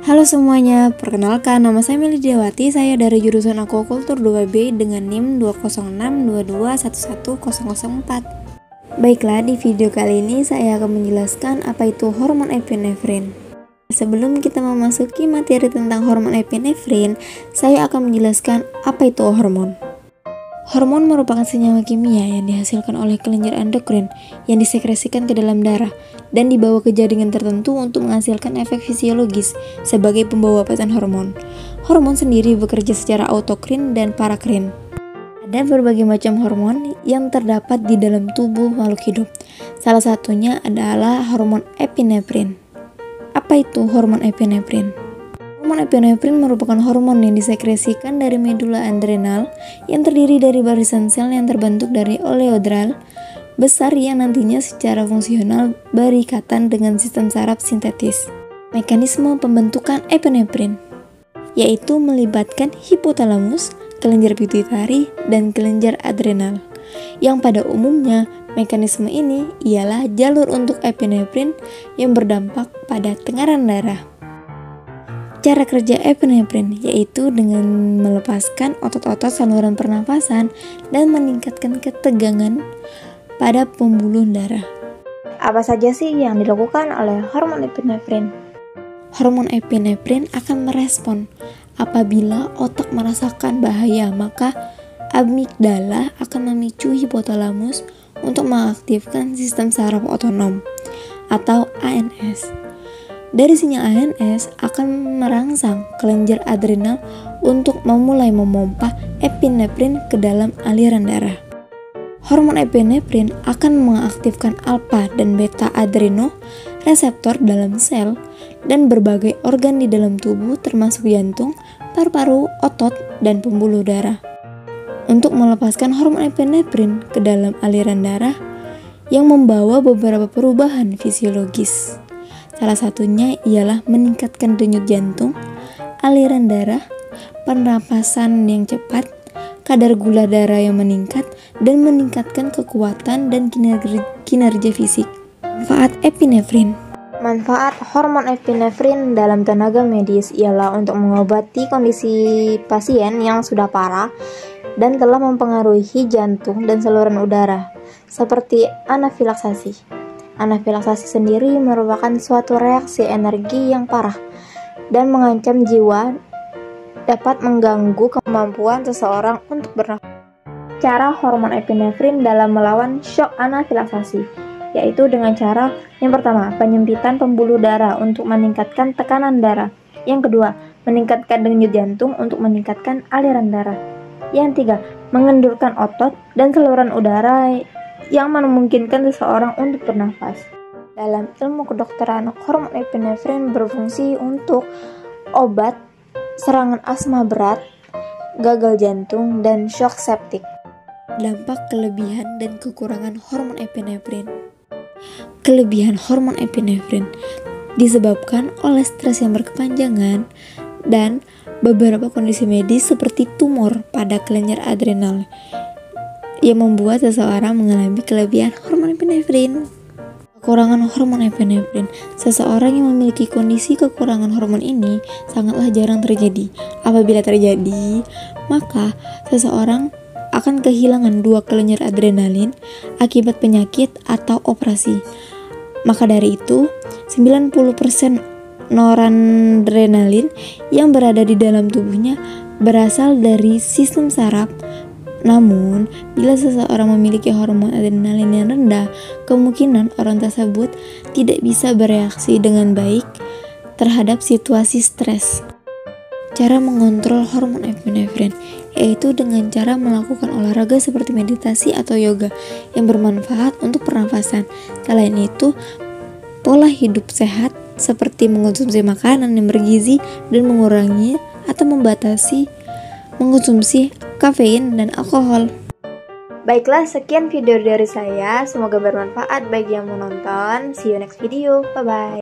Halo semuanya, perkenalkan nama saya Meli Dewati, saya dari jurusan Aquaculture 2B dengan NIM 20622111004. Baiklah, di video kali ini saya akan menjelaskan apa itu hormon epinefrin. Sebelum kita memasuki materi tentang hormon epinefrin, saya akan menjelaskan apa itu hormon. Hormon merupakan senyawa kimia yang dihasilkan oleh kelenjar endokrin yang disekresikan ke dalam darah dan dibawa ke jaringan tertentu untuk menghasilkan efek fisiologis sebagai pembawa pasan hormon. Hormon sendiri bekerja secara autokrin dan parakrin. Ada berbagai macam hormon yang terdapat di dalam tubuh makhluk hidup. Salah satunya adalah hormon epinefrin. Apa itu hormon epinefrin? Hormon epinefrin merupakan hormon yang disekresikan dari medula adrenal yang terdiri dari barisan sel yang terbentuk dari oleodral besar yang nantinya secara fungsional berikatan dengan sistem saraf sintetis. Mekanisme pembentukan epinefrin yaitu melibatkan hipotalamus, kelenjar pituitari, dan kelenjar adrenal. Yang pada umumnya mekanisme ini ialah jalur untuk epinefrin yang berdampak pada tekanan darah. Cara kerja epinefrin yaitu dengan melepaskan otot-otot saluran pernafasan dan meningkatkan ketegangan pada pembuluh darah. Apa saja sih yang dilakukan oleh hormon epinefrin? Hormon epinefrin akan merespon apabila otak merasakan bahaya, maka amigdala akan memicu hipotalamus untuk mengaktifkan sistem saraf otonom atau ANS. Dari sinyal ANS akan merangsang kelenjar adrenal untuk memulai memompa epinefrin ke dalam aliran darah. Hormon epinefrin akan mengaktifkan alfa dan beta adreno reseptor dalam sel dan berbagai organ di dalam tubuh termasuk jantung, paru-paru, otot, dan pembuluh darah. Untuk melepaskan hormon epinefrin ke dalam aliran darah yang membawa beberapa perubahan fisiologis. Salah satunya ialah meningkatkan denyut jantung, aliran darah, pernapasan yang cepat, kadar gula darah yang meningkat, dan meningkatkan kekuatan dan kinerja fisik. Manfaat epinefrin. Manfaat hormon epinefrin dalam tenaga medis ialah untuk mengobati kondisi pasien yang sudah parah dan telah mempengaruhi jantung dan saluran udara, seperti anafilaksasi. Anafilaksasi sendiri merupakan suatu reaksi energi yang parah dan mengancam jiwa, dapat mengganggu kemampuan seseorang untuk bernafas. Cara hormon epinefrin dalam melawan shock anafilaksasi yaitu dengan cara yang pertama, penyempitan pembuluh darah untuk meningkatkan tekanan darah. Yang kedua, meningkatkan denyut jantung untuk meningkatkan aliran darah. Yang tiga, mengendurkan otot dan saluran udara yang memungkinkan seseorang untuk bernafas. Dalam ilmu kedokteran, hormon epinefrin berfungsi untuk obat serangan asma berat, gagal jantung, dan shock septik. Dampak kelebihan dan kekurangan hormon epinefrin. Kelebihan hormon epinefrin disebabkan oleh stres yang berkepanjangan dan beberapa kondisi medis seperti tumor pada kelenjar adrenal yang membuat seseorang mengalami kelebihan hormon epinefrin. Kekurangan hormon epinefrin. Seseorang yang memiliki kondisi kekurangan hormon ini sangatlah jarang terjadi. Apabila terjadi, maka seseorang akan kehilangan dua kelenjar adrenalin akibat penyakit atau operasi. Maka dari itu, 90% noradrenalin yang berada di dalam tubuhnya berasal dari sistem saraf. Namun, bila seseorang memiliki hormon adrenalin yang rendah, kemungkinan orang tersebut tidak bisa bereaksi dengan baik terhadap situasi stres. Cara mengontrol hormon epinefrin yaitu dengan cara melakukan olahraga seperti meditasi atau yoga yang bermanfaat untuk pernafasan. Selain itu, pola hidup sehat seperti mengonsumsi makanan yang bergizi dan mengurangi atau membatasi mengonsumsi kafein dan alkohol. Baiklah, sekian video dari saya. Semoga bermanfaat bagi yang menonton. See you next video. Bye-bye.